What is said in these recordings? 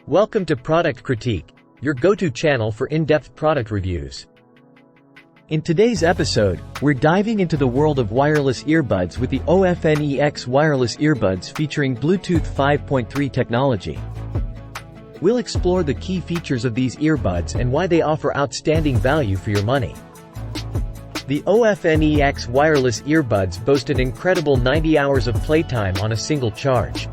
Welcome to Product Critique, your go-to channel for in-depth product reviews. In today's episode, we're diving into the world of wireless earbuds with the OFNEX wireless earbuds featuring Bluetooth 5.3 technology. We'll explore the key features of these earbuds and why they offer outstanding value for your money. The OFNEX wireless earbuds boast an incredible 90 hours of playtime on a single charge.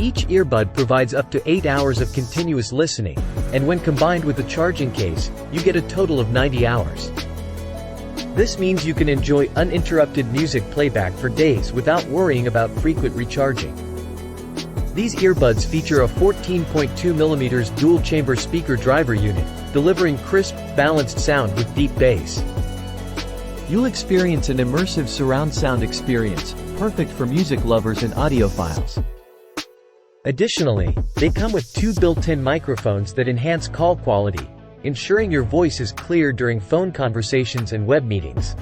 Each earbud provides up to 8 hours of continuous listening, and when combined with the charging case, you get a total of 90 hours. This means you can enjoy uninterrupted music playback for days without worrying about frequent recharging. These earbuds feature a 14.2mm dual-chamber speaker driver unit, delivering crisp, balanced sound with deep bass. You'll experience an immersive surround sound experience, perfect for music lovers and audiophiles. Additionally, they come with two built-in microphones that enhance call quality, ensuring your voice is clear during phone conversations and web meetings.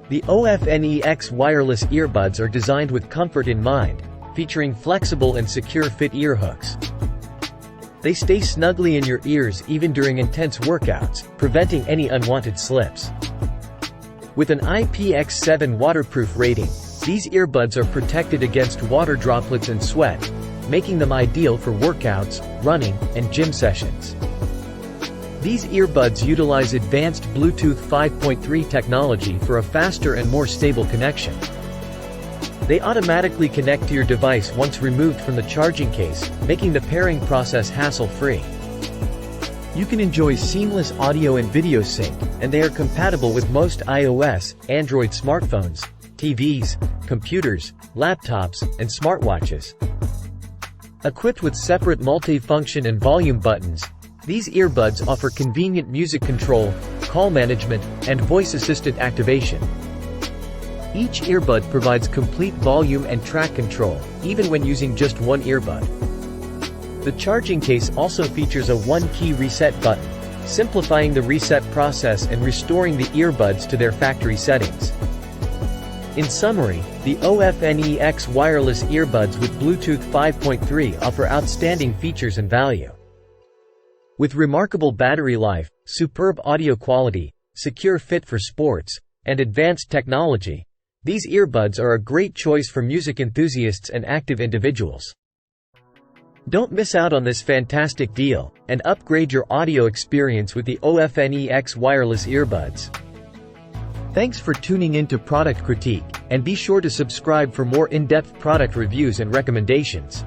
The OFNEX wireless earbuds are designed with comfort in mind, featuring flexible and secure fit ear hooks. They stay snugly in your ears even during intense workouts, preventing any unwanted slips. With an IPX7 waterproof rating, these earbuds are protected against water droplets and sweat, making them ideal for workouts, running, and gym sessions. These earbuds utilize advanced Bluetooth 5.3 technology for a faster and more stable connection. They automatically connect to your device once removed from the charging case, making the pairing process hassle-free. You can enjoy seamless audio and video sync, and they are compatible with most iOS, Android smartphones, TVs, computers, laptops, and smartwatches. Equipped with separate multi-function and volume buttons, these earbuds offer convenient music control, call management, and voice-assisted activation. Each earbud provides complete volume and track control, even when using just one earbud. The charging case also features a one-key reset button, simplifying the reset process and restoring the earbuds to their factory settings. In summary, the OFNEX wireless earbuds with Bluetooth 5.3 offer outstanding features and value. With remarkable battery life, superb audio quality, secure fit for sports, and advanced technology, these earbuds are a great choice for music enthusiasts and active individuals. Don't miss out on this fantastic deal, and upgrade your audio experience with the OFNEX wireless earbuds. Thanks for tuning in to Product Critique, and be sure to subscribe for more in-depth product reviews and recommendations.